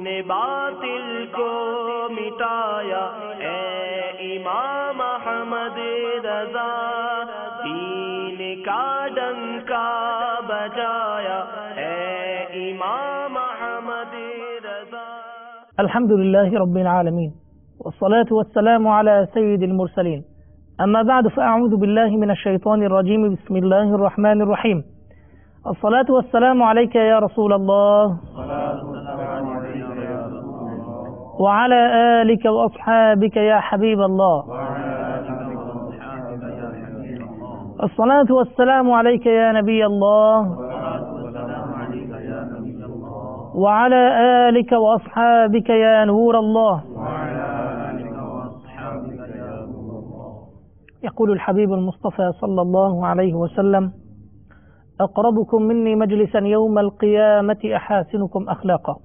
तूने बातिल को मिटाया ए इमाम अहमद रजा, दीन का डंका बजाया ए इमाम अहमद रजा। अल्हम्दुलिल्लाहि रब्बिल आलमीन वस्सलातु वस्सलामु अला सय्यिदिल मुरसलीन, अम्मा बाद फ़अऊज़ु बिल्लाहि मिनश शैतानिर रजीम, बिस्मिल्लाहिर रहमानिर रहीम। अस्सलातु वस्सलामु अलैका या रसूलल्लाह व अला आलिका व अस्हाबिका या हबीबल्लाह। अस्सलातु वस्सलामु अलैका या नबियल्लाह व अला आलिका व अस्हाबिका या नूरल्लाह। يقول الحبيب المصطفى صلى الله عليه وسلم: أقربكم مني مجلسا يوم القيامة أحاسنكم أخلاقا.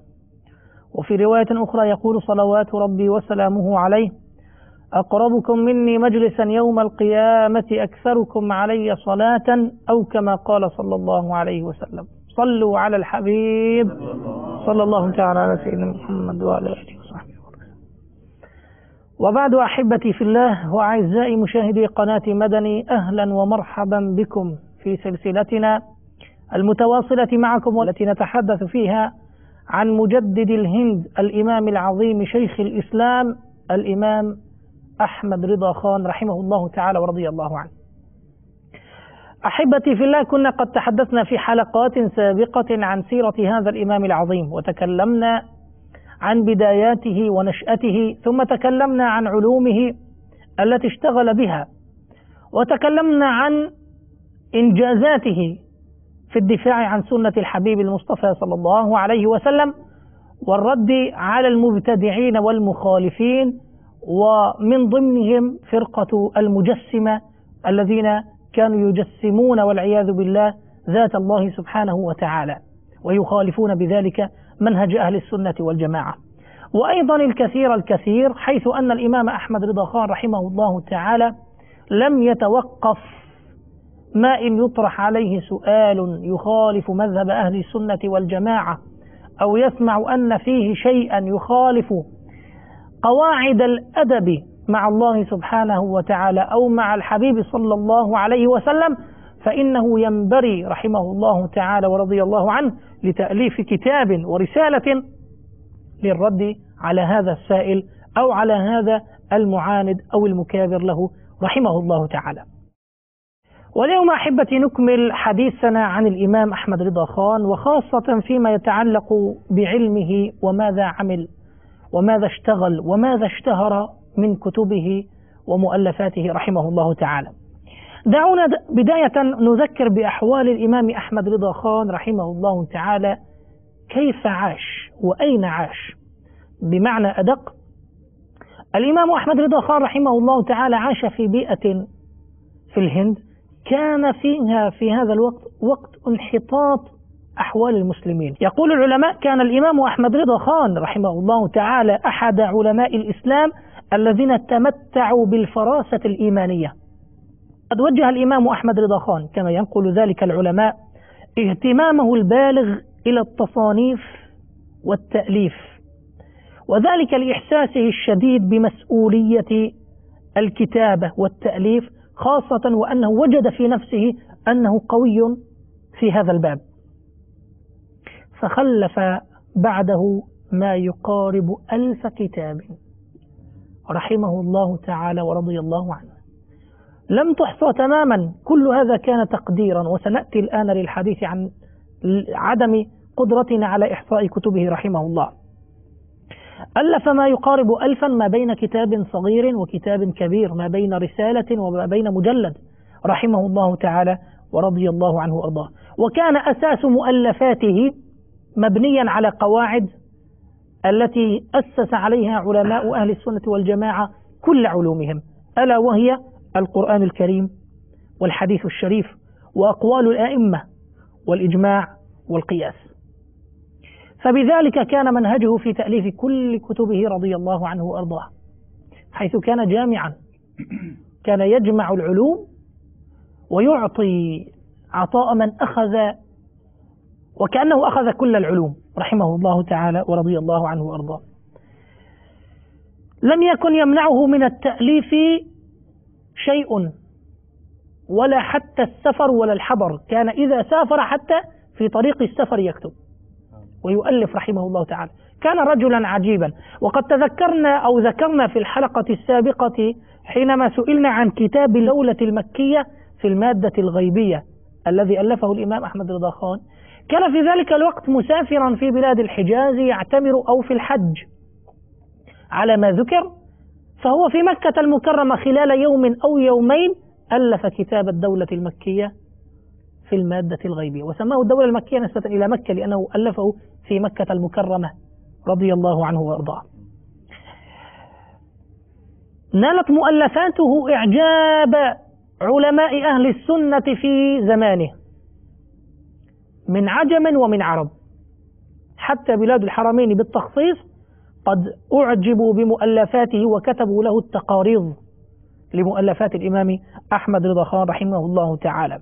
وفي رواية أخرى يقول صلوات ربي وسلامه عليه: أقربكم مني مجلسا يوم القيامة أكثركم علي صلاة، أو كما قال صلى الله عليه وسلم. صلوا على الحبيب صلى الله تعالى على سيدنا محمد وعلى آله وصحبه. وبعد، أحبتي في الله وأعزائي مشاهدي قناة مدني، أهلا ومرحبا بكم في سلسلتنا المتواصلة معكم، والتي نتحدث فيها عن مجدد الهند الإمام العظيم شيخ الإسلام الإمام أحمد رضا خان رحمه الله تعالى ورضي الله عنه. أحبتي في الله، كنا قد تحدثنا في حلقات سابقة عن سيرة هذا الإمام العظيم، وتكلمنا عن بداياته ونشأته، ثم تكلمنا عن علومه التي اشتغل بها، وتكلمنا عن إنجازاته في الدفاع عن سنة الحبيب المصطفى صلى الله عليه وسلم، والرد على المبتدعين والمخالفين، ومن ضمنهم فرقة المجسمة الذين كانوا يجسمون والعياذ بالله ذات الله سبحانه وتعالى، ويخالفون بذلك منهج أهل السنة والجماعة. وأيضا الكثير، حيث أن الإمام أحمد رضا خان رحمه الله تعالى لم يتوقف ما إن يطرح عليه سؤال يخالف مذهب أهل السنة والجماعة، أو يسمع أن فيه شيئا يخالف قواعد الأدب مع الله سبحانه وتعالى أو مع الحبيب صلى الله عليه وسلم، فإنه ينبري رحمه الله تعالى ورضي الله عنه لتأليف كتاب ورسالة للرد على هذا السائل أو على هذا المعاند أو المكابر له رحمه الله تعالى. واليوم أحبتي نكمل حديثنا عن الإمام أحمد رضا خان، وخاصة فيما يتعلق بعلمه وماذا عمل وماذا اشتغل وماذا اشتهر من كتبه ومؤلفاته رحمه الله تعالى. دعونا بداية نذكر بأحوال الإمام أحمد رضا خان رحمه الله تعالى، كيف عاش وأين عاش. بمعنى أدق، الإمام أحمد رضا خان رحمه الله تعالى عاش في بيئة في الهند كان فيها في هذا الوقت وقت انحطاط أحوال المسلمين. يقول العلماء: كان الإمام أحمد رضا خان رحمه الله تعالى أحد علماء الإسلام الذين تمتعوا بالفراسة الإيمانية. قد وجه الإمام أحمد رضا خان كما ينقل ذلك العلماء اهتمامه البالغ إلى التصانيف والتأليف، وذلك لإحساسه الشديد بمسؤولية الكتابة والتأليف، خاصة وأنه وجد في نفسه أنه قوي في هذا الباب، فخلف بعده ما يقارب 1000 كتاب رحمه الله تعالى ورضي الله عنه، لم تحصى تماما. كل هذا كان تقديرا، وسنأتي الآن للحديث عن عدم قدرتنا على إحصاء كتبه رحمه الله. ألف ما يقارب 1000 ما بين كتاب صغير وكتاب كبير، ما بين رسالة وما بين مجلد، رحمه الله تعالى ورضي الله عنه وأرضاه. وكان أساس مؤلفاته مبنيا على قواعد التي أسس عليها علماء أهل السنة والجماعة كل علومهم، ألا وهي القرآن الكريم والحديث الشريف وأقوال الأئمة والإجماع والقياس. فبذلك كان منهجه في تأليف كل كتبه رضي الله عنه وأرضاه، حيث كان جامعا، كان يجمع العلوم ويعطي عطاء من أخذ، وكأنه أخذ كل العلوم، رحمه الله تعالى ورضي الله عنه وأرضاه. لم يكن يمنعه من التأليف شيء، ولا حتى السفر ولا الحضر، كان إذا سافر حتى في طريق السفر يكتب ويؤلف رحمه الله تعالى. كان رجلا عجيبا. وقد ذكرنا في الحلقة السابقة حينما سئلنا عن كتاب الدولة المكية في المادة الغيبية الذي ألفه الإمام أحمد رضا خان، كان في ذلك الوقت مسافرا في بلاد الحجاز يعتمر أو في الحج على ما ذكر، فهو في مكة المكرمة خلال يوم أو يومين ألف كتاب الدولة المكية في المادة الغيبية، وسماه الدولة المكية نسبة إلى مكة لأنه ألفه في مكة المكرمة رضي الله عنه وأرضاه. نالت مؤلفاته إعجاب علماء أهل السنة في زمانه من عجم ومن عرب، حتى بلاد الحرمين بالتخصيص قد أعجبوا بمؤلفاته وكتبوا له التقاريض لمؤلفات الإمام أحمد رضا خان رحمه الله تعالى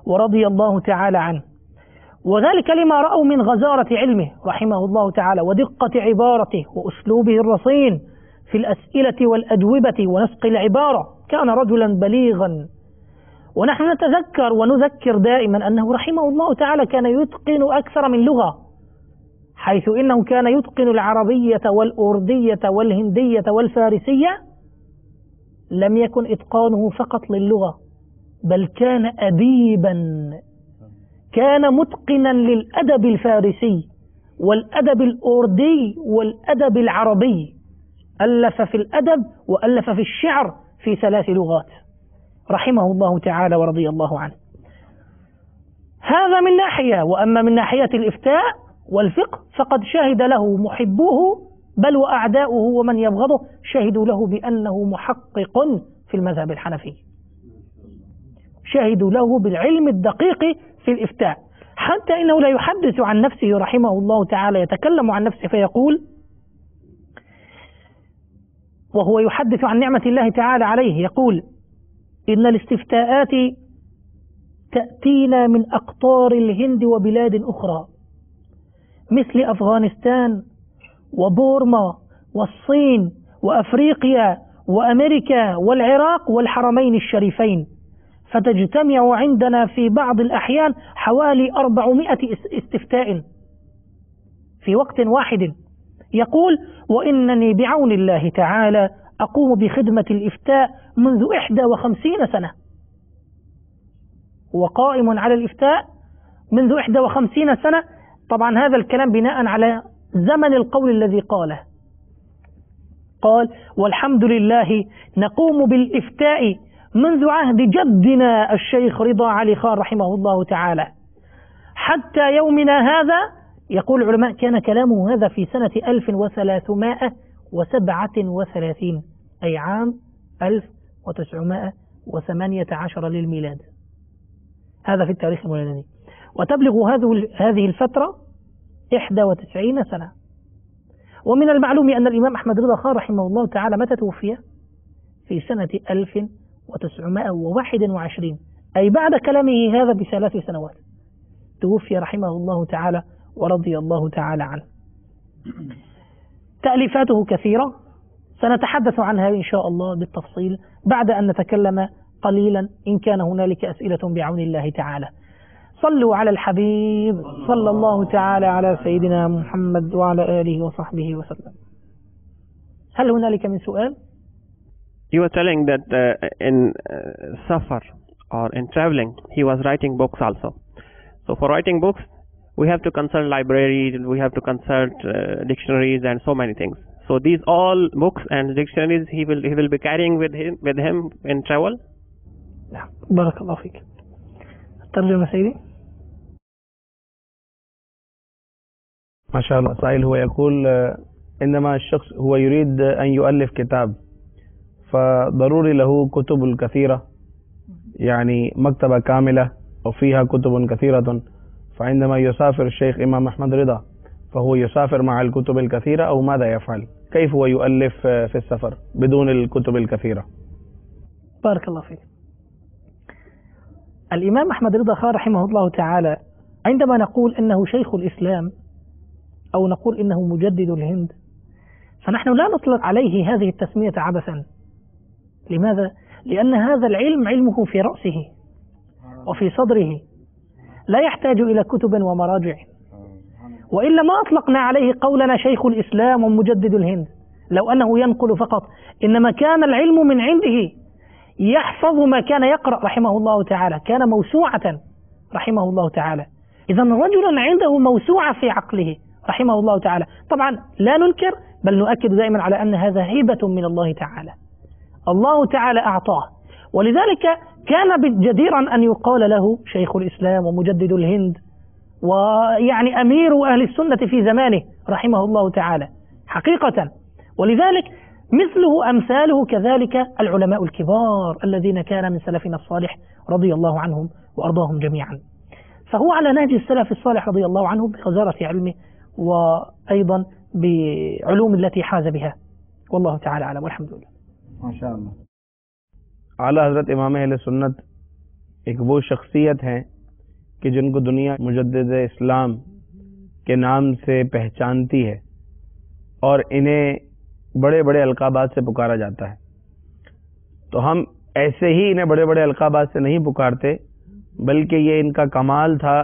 ورضي الله تعالى عنه، وذلك لما رأوا من غزارة علمه رحمه الله تعالى ودقة عبارته وأسلوبه الرصين في الأسئلة والأجوبة ونسق العبارة. كان رجلا بليغا، ونحن نتذكر ونذكر دائما أنه رحمه الله تعالى كان يتقن أكثر من لغة، حيث إنه كان يتقن العربية والأردية والهندية والفارسية. لم يكن إتقانه فقط للغة، بل كان أديبا، كان متقنا للأدب الفارسي والأدب الأردي والأدب العربي، ألف في الأدب وألف في الشعر في 3 لغات رحمه الله تعالى ورضي الله عنه. هذا من ناحية. وأما من ناحية الإفتاء والفقه فقد شهد له محبوه بل وأعداؤه ومن يبغضه شهدوا له بأنه محقق في المذهب الحنفي، شهدوا له بالعلم الدقيق في الإفتاء، حتى إنه لا يحدث عن نفسه رحمه الله تعالى، يتكلم عن نفسه فيقول وهو يحدث عن نعمة الله تعالى عليه، يقول: إن الاستفتاءات تأتينا من أقطار الهند وبلاد أخرى مثل أفغانستان وبورما والصين وأفريقيا وأمريكا والعراق والحرمين الشريفين، فتجتمع عندنا في بعض الأحيان حوالي 400 استفتاء في وقت واحد. يقول: وإنني بعون الله تعالى أقوم بخدمة الإفتاء منذ 51 سنة، وقائم على الإفتاء منذ 51 سنة. طبعا هذا الكلام بناء على زمن القول الذي قاله، قال: والحمد لله نقوم بالإفتاء منذ عهد جدنا الشيخ رضا علي خان رحمه الله تعالى حتى يومنا هذا. يقول العلماء: كان كلامه هذا في سنة 1337 أي عام 1918 للميلاد، هذا في التاريخ الميلادي، وتبلغ هذه الفترة 91 سنة. ومن المعلوم أن الإمام أحمد رضا خان رحمه الله تعالى متى توفي؟ في سنة 1921 أي بعد كلامه هذا ب3 سنوات توفي رحمه الله تعالى ورضي الله تعالى عنه. تأليفاته كثيرة سنتحدث عنها إن شاء الله بالتفصيل بعد أن نتكلم قليلا إن كان هنالك أسئلة بعون الله تعالى. صلوا على الحبيب صلى الله تعالى على سيدنا محمد وعلى آله وصحبه وسلم. هل هنالك من سؤال؟ You were telling that in safar or in traveling he was writing books also. So for writing books we have to consult libraries, we have to consult dictionaries and so many things. So these all books and dictionaries he will be carrying with him in travel. بارك الله فيك. ترجمة سيدي. ما شاء الله. سائل هو يقول إنما الشخص هو يريد أن يؤلف كتاب، فضروري له كتب كثيرة، يعني مكتبة كاملة وفيها كتب كثيرة، فعندما يسافر الشيخ إمام أحمد رضا فهو يسافر مع الكتب الكثيرة أو ماذا يفعل؟ كيف هو يؤلف في السفر بدون الكتب الكثيرة؟ بارك الله فيك. الإمام أحمد رضا خان رحمه الله تعالى عندما نقول أنه شيخ الإسلام أو نقول إنه مجدد الهند، فنحن لا نطلق عليه هذه التسمية عبثا. لماذا؟ لأن هذا العلم علمه في رأسه وفي صدره، لا يحتاج إلى كتب ومراجع، وإلا ما أطلقنا عليه قولنا شيخ الإسلام ومجدد الهند لو أنه ينقل فقط، إنما كان العلم من عنده، يحفظ ما كان يقرأ رحمه الله تعالى، كان موسوعة رحمه الله تعالى. إذا رجلا عنده موسوعة في عقله رحمه الله تعالى. طبعا لا ننكر بل نؤكد دائما على أن هذا هبة من الله تعالى، الله تعالى أعطاه، ولذلك كان جديرا أن يقال له شيخ الإسلام ومجدد الهند، ويعني أمير أهل السنة في زمانه رحمه الله تعالى حقيقة. ولذلك مثله أمثاله كذلك العلماء الكبار الذين كان من سلفنا الصالح رضي الله عنهم وأرضاهم جميعا. فهو على نهج السلف الصالح رضي الله عنه بغزارة علمه وأيضا بعلوم التي حاز بها، والله تعالى أعلم والحمد لله. ما شاء الله. आला हजरत इमाम अहले सुन्नत एक वो शख्सियत हैं कि जिनको दुनिया मुजद्दिद इस्लाम के नाम से पहचानती है और इन्हें बड़े बड़े अलकाबात से पुकारा जाता है। तो हम ऐसे ही इन्हें बड़े बड़े अलकाबात से नहीं पुकारते, बल्कि ये इनका कमाल था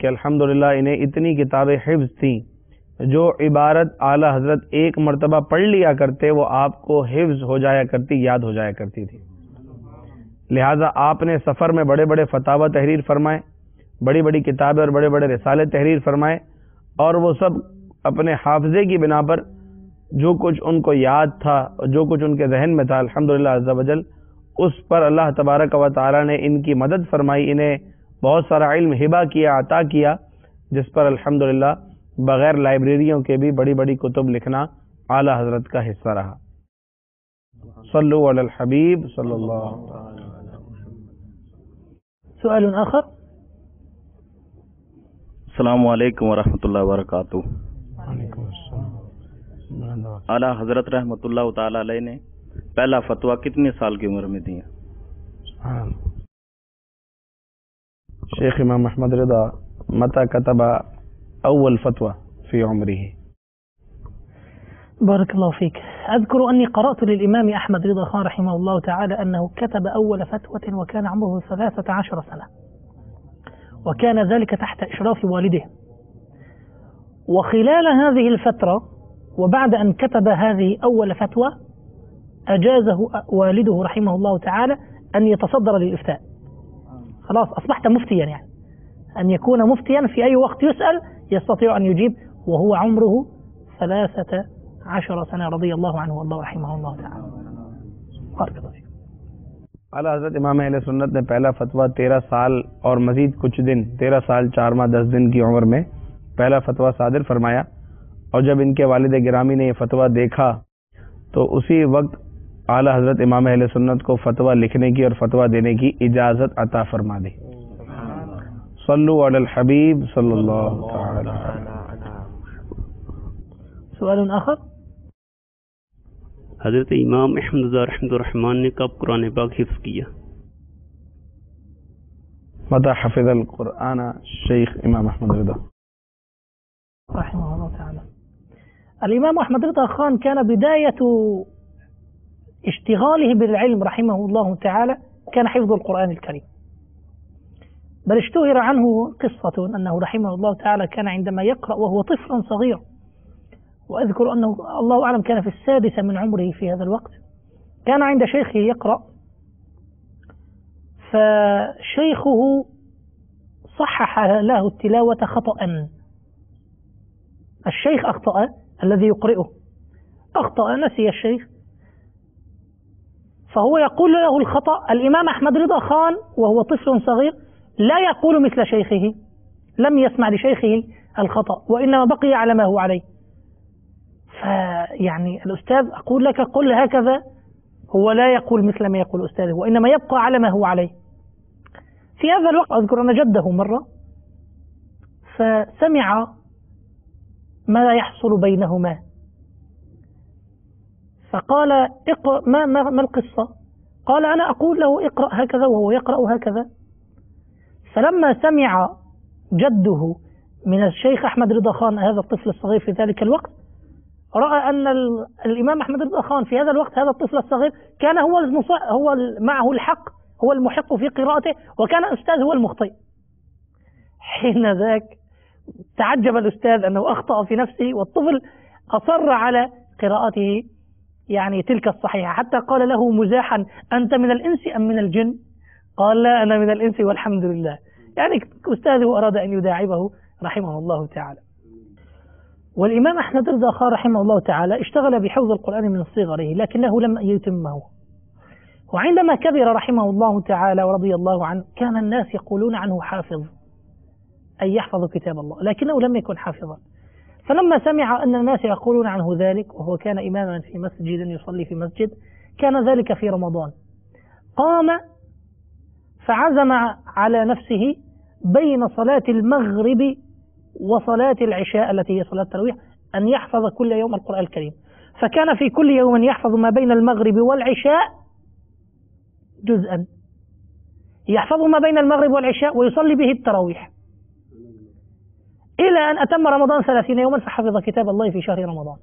कि अल्हम्दुलिल्लाह इन्हें इतनी किताबें हिफ्ज़ थी, जो इबारत आला हजरत एक मर्तबा पढ़ लिया करते वो आपको हिफ्ज़ हो जाया करती, याद हो जाया करती थी। लिहाजा आपने सफ़र में बड़े बड़े फतावा तहरीर फरमाए, बड़ी बड़ी किताबें और बड़े बड़े रिसाले तहरीर फरमाए, और वो सब अपने हाफजे की बिना पर जो कुछ उनको याद था, जो कुछ उनके जहन में था, अल्हम्दुलिल्लाह अज़्ज़ा वजल उस पर अल्लाह तबारक व तआला ने इनकी मदद फरमाई, इन्हें बहुत सारा इल्म हिबा किया, अता किया, जिस पर अल्हम्दुलिल्लाह बग़ैर लाइब्रेरियों के भी बड़ी बड़ी कुतुब लिखना आला हजरत का हिस्सा रहा। सल्लु अलल हबीब सल्लल्लाहु अलैहि वसल्लम। سؤال آخر. अस्सलामु अलैकुम वरहमतुल्लाहि वबरकातुहू। आला हजरत रहमतुल्लाह ताला अलैह ने पहला फतवा कितने साल की उम्र में दिया? शेख इमाम अहमद रिदा मता कतबा अव्वल फतवा फी उम्रिही। بارك الله فيك. أذكر أني قرأت للإمام أحمد رضا خان رحمه الله تعالى أنه كتب أول فتوى وكان عمره 13 سنة، وكان ذلك تحت إشراف والده. وخلال هذه الفترة وبعد أن كتب هذه أول فتوى أجازه والده رحمه الله تعالى أن يتصدر للإفتاء. خلاص أصبحت مفتيا، يعني أن يكون مفتيا في أي وقت يسأل يستطيع أن يجيب، وهو عمره 13 سنة رضي الله عنه والله رحمه الله تعالى. بارك الله فيك. आला हजरत इमाम अहले सुन्नत ने पहला फतवा 13 साल और मजीद कुछ दिन, 13 साल 4 माह 10 दिन की उम्र में पहला फतवा सादिर फरमाया। और जब इनके वालिद गिरामी ने यह फतवा देखा तो उसी वक्त आला हजरत इमाम अहले सुन्नत को फतवा लिखने की और फतवा देने की इजाज़त अता फरमा दी। सल्लु अलल हबीब सल्लल्लाहु अलैहि वसल्लम। سؤال आखिर. हजरत इमाम अहमद रहमान ने कब कुरान पाक हिफ्ज़ किया? मता हफ़िज़ल कुरान शेख इमाम अहमद रिदा رحمه الله تعالى. الإمام أحمد رضا خان كان بداية اشتغاله بالعلم رحمه الله تعالى كان حفظ القرآن الكريم، بل اشتهر عنه قصة أنه رحمه الله تعالى كان عندما يقرأ وهو طفل صغير، وأذكر أنه الله أعلم كان في 6 من عمره في هذا الوقت، كان عند شيخه يقرأ، فشيخه صحح له التلاوة خطأ. الشيخ أخطأ، الذي يقرئه أخطأ، نسي الشيخ، فهو يقول له الخطأ. الإمام أحمد رضا خان وهو طفل صغير لا يقول مثل شيخه، لم يسمع لشيخه الخطأ وإنما بقي على ما هو عليه. فيعني الأستاذ أقول لك قل هكذا، هو لا يقول مثل ما يقول أستاذه وإنما يبقى على ما هو عليه. في هذا الوقت أذكر أن جده مرة فسمع ما يحصل بينهما، فقال اقرأ ما القصة؟ قال أنا أقول له اقرأ هكذا وهو يقرأ هكذا. فلما سمع جده من الشيخ أحمد رضا خان هذا الطفل الصغير في ذلك الوقت، رأى أن الإمام أحمد رضا خان في هذا الوقت هذا الطفل الصغير كان هو معه الحق، هو المحق في قراءته، وكان الأستاذ هو المخطئ. حين ذاك تعجب الأستاذ أنه أخطأ في نفسه، والطفل أصر على قراءته يعني تلك الصحيحة، حتى قال له مزاحا: أنت من الإنس أم من الجن؟ قال: لا، أنا من الإنس والحمد لله. يعني أستاذه أراد أن يداعبه رحمه الله تعالى. والإمام أحمد رضا خان رحمه الله تعالى اشتغل بحفظ القرآن من صغره، لكنه لم يتمه. وعندما كبر رحمه الله تعالى ورضي الله عنه كان الناس يقولون عنه حافظ، أي يحفظ كتاب الله، لكنه لم يكن حافظا. فلما سمع أن الناس يقولون عنه ذلك، وهو كان إماما في مسجد يصلي في مسجد، كان ذلك في رمضان، قام فعزم على نفسه بين صلاة المغرب وصلاة العشاء التي هي صلاة التراويح أن يحفظ كل يوم القرآن الكريم. فكان في كل يوم يحفظ ما بين المغرب والعشاء جزءا، يحفظ ما بين المغرب والعشاء ويصلي به التراويح، إلى أن أتم رمضان 30 يوما فحفظ كتاب الله في شهر رمضان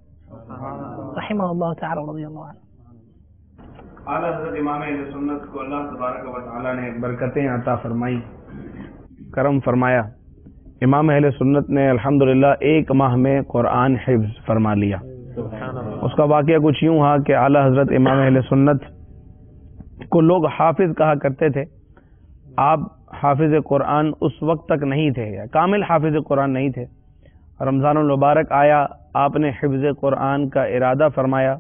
رحمه الله تعالى ورضي الله عنه. आला हज़रत इमाम अहले सुन्नत को अल्लाह तबारक व तआला ने बरकतें अता फरमाई, करम फरमाया। इमाम अहले सुन्नत ने अल्हम्दुलिल्लाह 1 माह में कुरान हिफ्ज फरमा लिया। उसका वाक़या कुछ यूं था कि आला हज़रत इमाम अहले सुन्नत को लोग हाफिज कहा करते थे। आप हाफिज कुरान उस वक्त तक नहीं थे, या कामिल हाफिज कुरान नहीं थे। रमज़ानुल मुबारक आया, आपने हिफ्ज कुरान का इरादा फरमाया।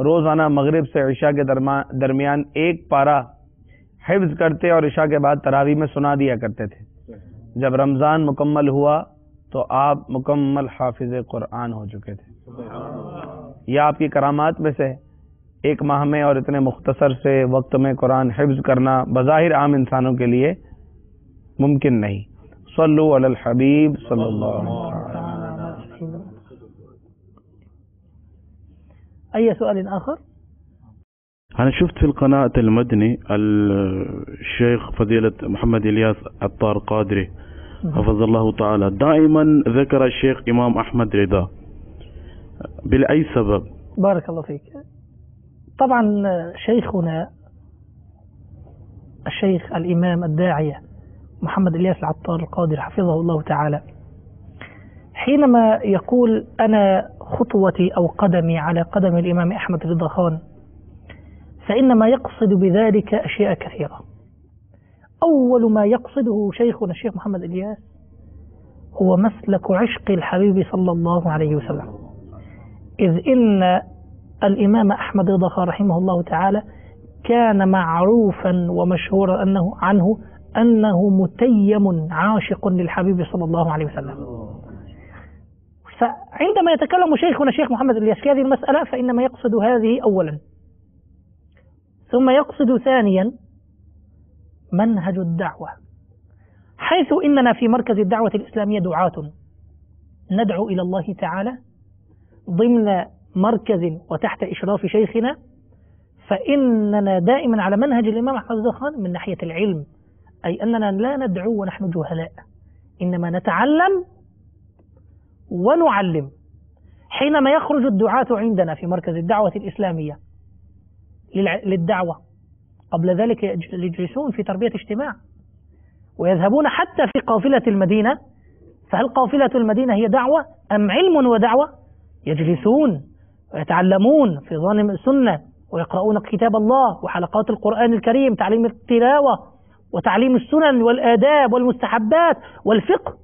रोज़ाना मगरिब से इशा के दरमियान 1 पारा हिफ्ज करते और इशा के बाद तरावी में सुना दिया करते थे। जब रमज़ान मुकम्मल हुआ तो आप मुकम्मल हाफिज कुरान हो चुके थे। यह आपकी करामात में से 1 माह में और इतने मुख्तसर से वक्त में कुरान हिफ्ज करना बज़ाहिर आम इंसानों के लिए मुमकिन नहीं। सल्लु अलल हबीब सल्लल्लाहु अलैहि वसल्लम। أي سؤال آخر؟ أنا شفت في القناة المدني الشيخ فضيلة محمد إلياس عطار قادري حفظ الله تعالى دائما ذكر الشيخ إمام أحمد رضا، بأي سبب؟ بارك الله فيك. طبعا شيخنا الشيخ الإمام الداعية محمد إلياس العطار القادري حفظه الله تعالى حينما يقول أنا خطوتي أو قدمي على قدم الإمام أحمد رضا خان، فإنما يقصد بذلك أشياء كثيرة. أول ما يقصده شيخنا الشيخ محمد إلياس هو مسلك عشق الحبيب صلى الله عليه وسلم، إذ إن الإمام أحمد رضا خان رحمه الله تعالى كان معروفا ومشهورا عنه أنه متيم عاشق للحبيب صلى الله عليه وسلم. فعندما يتكلم شيخنا الشيخ محمد إلياس في هذه المسألة فإنما يقصد هذه أولا، ثم يقصد ثانيا منهج الدعوة، حيث إننا في مركز الدعوة الإسلامية دعاة ندعو إلى الله تعالى ضمن مركز وتحت إشراف شيخنا، فإننا دائما على منهج الإمام أحمد رضا خان من ناحية العلم، أي أننا لا ندعو ونحن جهلاء، إنما نتعلم ونعلم. حينما يخرج الدعاة عندنا في مركز الدعوة الإسلامية للدعوة، قبل ذلك يجلسون في تربية اجتماع ويذهبون حتى في قافلة المدينة، فهل قافلة المدينة هي دعوة أم علم ودعوة؟ يجلسون ويتعلمون في ظالم السنة ويقرؤون كتاب الله وحلقات القرآن الكريم، تعليم التلاوة وتعليم السنن والآداب والمستحبات والفقه.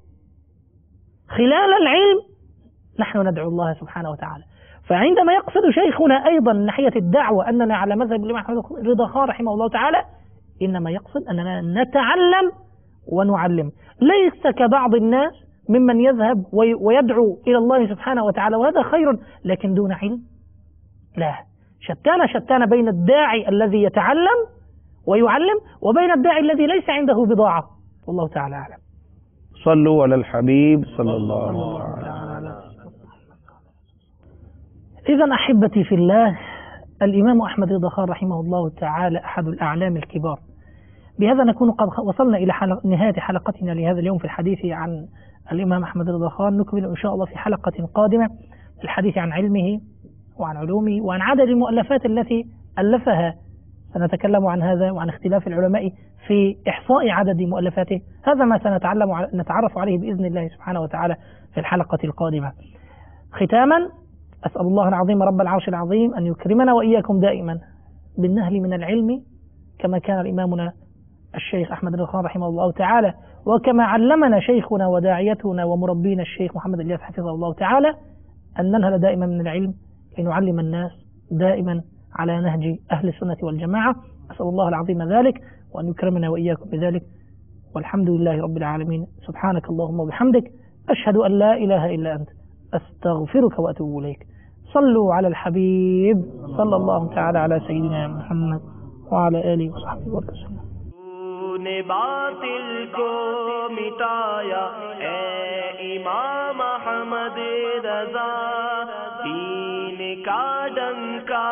خلال العلم نحن ندعو الله سبحانه وتعالى. فعندما يقصد شيخنا أيضا من ناحية الدعوة أننا على مذهب الإمام أحمد رضا خان رحمه الله تعالى، إنما يقصد أننا نتعلم ونعلم، ليس كبعض الناس ممن يذهب ويدعو إلى الله سبحانه وتعالى وهذا خير لكن دون علم. لا، شتان بين الداعي الذي يتعلم ويعلم وبين الداعي الذي ليس عنده بضاعة، والله تعالى أعلم. صلوا على الحبيب صلى الله عليه وسلم. إذن أحبتي في الله، الإمام أحمد رضا خان رحمه الله تعالى أحد الأعلام الكبار. بهذا نكون قد وصلنا إلى نهاية حلقتنا لهذا اليوم في الحديث عن الإمام أحمد رضا خان. نكمل إن شاء الله في حلقة قادمة الحديث عن علمه وعن علومه وعن عدد المؤلفات التي ألفها. سنتكلم عن هذا وعن اختلاف العلماء في إحصاء عدد مؤلفاته. هذا ما نتعرف عليه بإذن الله سبحانه وتعالى في الحلقة القادمة. ختاما أسأل الله العظيم رب العرش العظيم أن يكرمنا وإياكم دائما بالنهل من العلم كما كان إمامنا الشيخ أحمد رضا خان رحمه الله تعالى، وكما علمنا شيخنا وداعيتنا ومربينا الشيخ محمد الياس حفظه الله تعالى، أن ننهل دائما من العلم لنعلم الناس دائما على نهج أهل السنة والجماعة. أسأل الله العظيم ذلك وأن يكرمنا وإياكم بذلك، والحمد لله رب العالمين. سبحانك اللهم وبحمدك، أشهد أن لا إله إلا أنت، أستغفرك وأتوب إليك. صلوا على الحبيب صلى الله تعالى على سيدنا محمد وعلى آله وصحبه وسلم. तूने बातिल को मिटाया ए इमाम अहमद रज़ा, दीन का डंका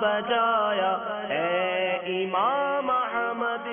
बजाया ए इमाम अहमद